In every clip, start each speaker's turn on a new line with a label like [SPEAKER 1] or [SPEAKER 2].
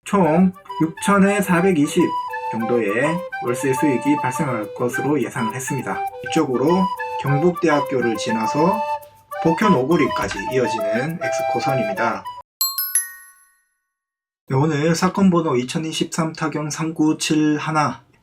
[SPEAKER 1] 총 6천에 420 정도의 월세 수익이 발생할 것으로 예상을 했습니다. 이쪽으로 경북대학교를 지나서 복현 오거리까지 이어지는 X코선입니다. 네, 오늘 사건 번호 2023 타경 3971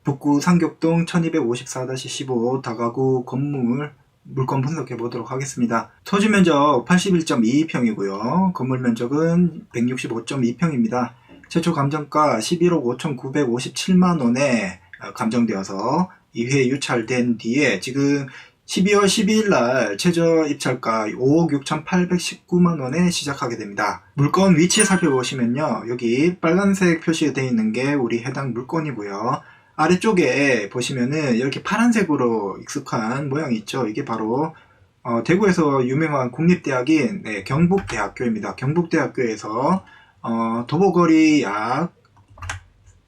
[SPEAKER 1] 북구 상격동 1254-15 다가구 건물 물건 분석해 보도록 하겠습니다. 토지 면적 81.22평이고요. 건물 면적은 165.2평입니다. 최초 감정가 11억 5,957만원에 감정되어서 2회 유찰된 뒤에 지금 12월 12일 날 최저 입찰가 5억 6,819만원에 시작하게 됩니다. 물건 위치 살펴보시면요. 여기 빨간색 표시되어 있는 게 우리 해당 물건이고요. 아래쪽에 보시면은 이렇게 파란색으로 익숙한 모양이 있죠. 이게 바로 대구에서 유명한 국립대학인 경북대학교입니다. 경북대학교에서 도보거리 약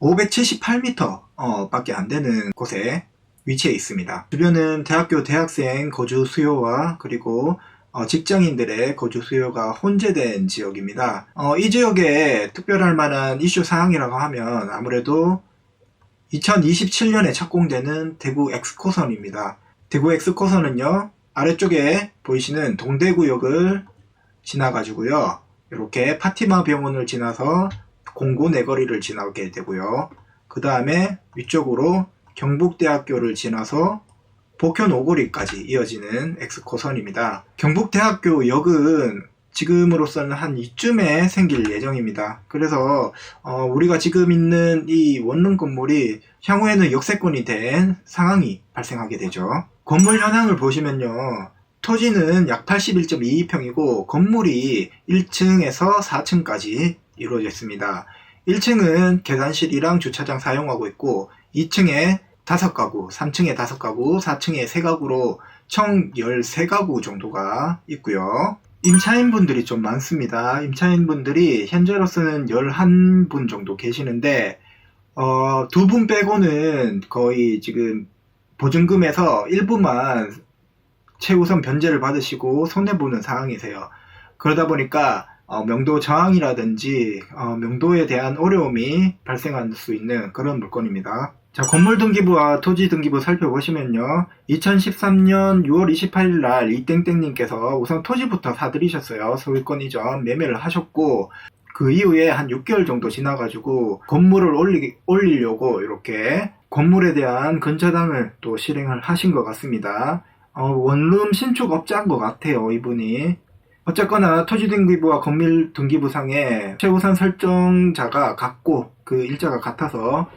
[SPEAKER 1] 578m 밖에 안 되는 곳에 위치해 있습니다. 주변은 대학교 대학생 거주 수요와 그리고 직장인들의 거주 수요가 혼재된 지역입니다. 이 지역에 특별할 만한 이슈 사항이라고 하면 아무래도 2027년에 착공되는 대구 X코선입니다. 대구 X코선은요, 아래쪽에 보이시는 동대구역을 지나가지고요, 이렇게 파티마 병원을 지나서 공고 내거리를 지나게 되고요. 그 다음에 위쪽으로 경북대학교를 지나서 복현 오거리까지 이어지는 X코선입니다. 경북대학교 역은 지금으로서는 한 이쯤에 생길 예정입니다. 그래서 우리가 지금 있는 이 원룸 건물이 향후에는 역세권이 된 상황이 발생하게 되죠. 건물 현황을 보시면요. 토지는 약 81.22평이고 건물이 1층에서 4층까지 이루어져 있습니다. 1층은 계단실이랑 주차장 사용하고 있고 2층에 5가구, 3층에 5가구, 4층에 3가구로 총 13가구 정도가 있고요. 임차인분들이 좀 많습니다. 임차인분들이 현재로서는 11분 정도 계시는데 2분 빼고는 거의 지금 보증금에서 일부만 최우선 변제를 받으시고 손해보는 상황이세요. 그러다 보니까 명도 저항이라든지 명도에 대한 어려움이 발생할 수 있는 그런 물건입니다. 자, 건물 등기부와 토지 등기부 살펴보시면요. 2013년 6월 28일 날 이땡땡님께서 우선 토지부터 사들이셨어요. 소유권 이전 매매를 하셨고 그 이후에 한 6개월 정도 지나가지고 건물을 올리려고 이렇게 건물에 대한 근저당을 또 실행을 하신 것 같습니다. 원룸 신축업자인 것 같아요, 이분이. 어쨌거나 토지 등기부와 건물 등기부상에 최우선 설정자가 같고 그 일자가 같아서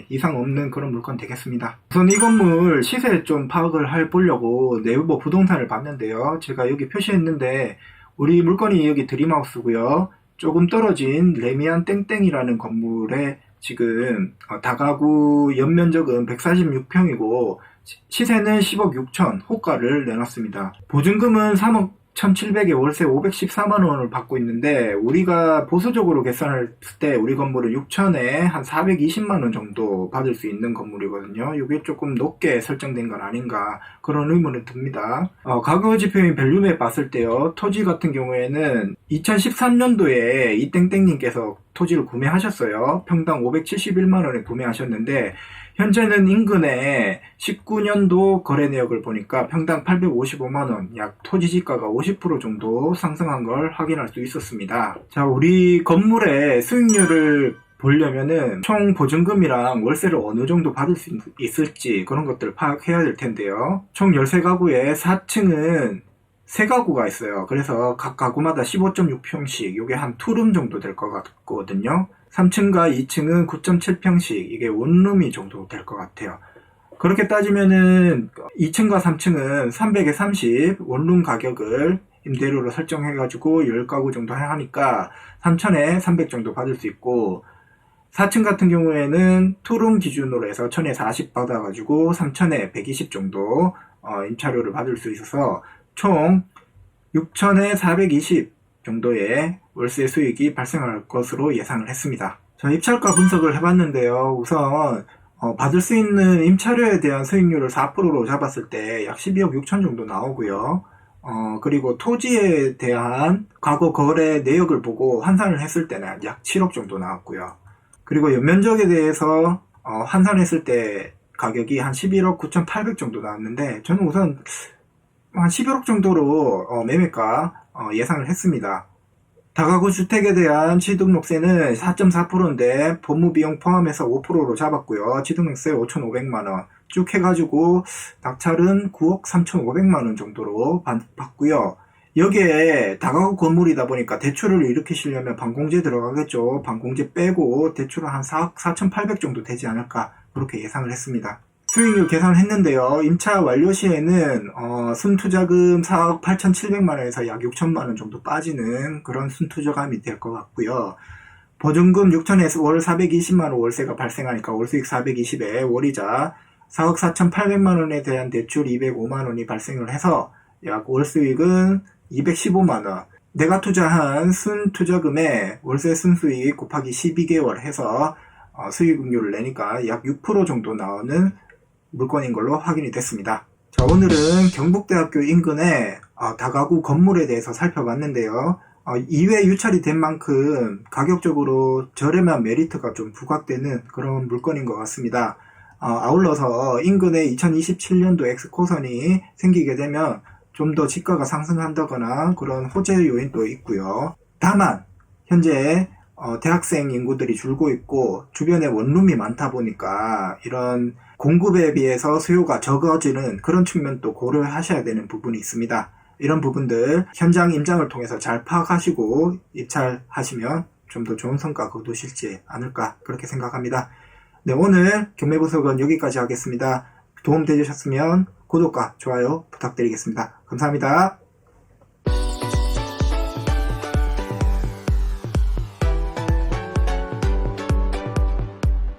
[SPEAKER 1] 이상 없는 그런 물건 되겠습니다. 우선 이 건물 시세 좀 파악을 해보려고 네이버 부동산을 봤는데요. 제가 여기 표시했는데 우리 물건이 여기 드림하우스고요. 조금 떨어진 레미안 땡땡이라는 건물에 지금 다가구 연면적은 146평이고 시세는 10억 6천 호가를 내놨습니다. 보증금은 3억 1,700에 월세 514만원을 받고 있는데 우리가 보수적으로 계산할 때 우리 건물은 6천에 한 420만원 정도 받을 수 있는 건물이거든요. 이게 조금 높게 설정된 건 아닌가 그런 의문이 듭니다. 가격지표인 밸류맵 봤을 때요. 토지 같은 경우에는 2013년도에 이땡땡님께서 토지를 구매하셨어요. 평당 571만원에 구매하셨는데 현재는 인근에 19년도 거래 내역을 보니까 평당 855만원, 약 토지지가가 50% 정도 상승한 걸 확인할 수 있었습니다. 자, 우리 건물의 수익률을 보려면은 총 보증금이랑 월세를 어느 정도 받을 수 있을지 그런 것들을 파악해야 될 텐데요. 총 13가구에 4층은 3가구가 있어요. 그래서 각 가구마다 15.6평씩, 이게 한 투룸 정도 될 것 같거든요. 3층과 2층은 9.7평씩, 이게 원룸이 정도 될 것 같아요. 그렇게 따지면은 2층과 3층은 300에 30 원룸 가격을 임대료로 설정해가지고 10가구 정도 하니까 3천에 300 정도 받을 수 있고 4층 같은 경우에는 투룸 기준으로 해서 1000에 40 받아가지고 3천에 120 정도 임차료를 받을 수 있어서 총 6천에 420 정도의 월세 수익이 발생할 것으로 예상을 했습니다. 자, 입찰가 분석을 해봤는데요. 우선 받을 수 있는 임차료에 대한 수익률을 4%로 잡았을 때 약 12억 6천 정도 나오고요. 그리고 토지에 대한 과거 거래 내역을 보고 환산을 했을 때는 약 7억 정도 나왔고요. 그리고 연면적에 대해서 환산했을 때 가격이 한 11억 9,800 정도 나왔는데 저는 우선 한 11억 정도로 매매가 예상을 했습니다. 다가구 주택에 대한 취등록세는 4.4%인데 법무비용 포함해서 5%로 잡았고요. 취등록세 5,500만원 쭉 해가지고 낙찰은 9억 3,500만원 정도로 받고요. 여기에 다가구 건물이다 보니까 대출을 일으키시려면 반공제 들어가겠죠. 반공제 빼고 대출은 한 4억 4,800 정도 되지 않을까 그렇게 예상을 했습니다. 수익률 계산을 했는데요. 임차 완료 시에는 순투자금 4억 8,700만원에서 약 6천만원 정도 빠지는 그런 순투자금이 될 것 같고요. 보증금 6천에서 월 420만원 월세가 발생하니까 월수익 420에 월이자 4억 4,800만원에 대한 대출 205만원이 발생을 해서 약 월수익은 215만원. 내가 투자한 순투자금에 월세 순수익 곱하기 12개월 해서 수익률을 내니까 약 6% 정도 나오는 물건인 걸로 확인이 됐습니다. 자, 오늘은 경북대학교 인근의 다가구 건물에 대해서 살펴봤는데요. 이외 유찰이 된 만큼 가격적으로 저렴한 메리트가 좀 부각되는 그런 물건인 것 같습니다. 아울러서 인근에 2027년도 엑스코선이 생기게 되면 좀 더 지가가 상승한다거나 그런 호재 요인도 있고요. 다만 현재 대학생 인구들이 줄고 있고 주변에 원룸이 많다 보니까 이런 공급에 비해서 수요가 적어지는 그런 측면도 고려하셔야 되는 부분이 있습니다. 이런 부분들 현장 임장을 통해서 잘 파악하시고 입찰하시면 좀 더 좋은 성과 거두실지 않을까 그렇게 생각합니다. 네, 오늘 경매분석은 여기까지 하겠습니다. 도움 되셨으면 구독과 좋아요 부탁드리겠습니다. 감사합니다.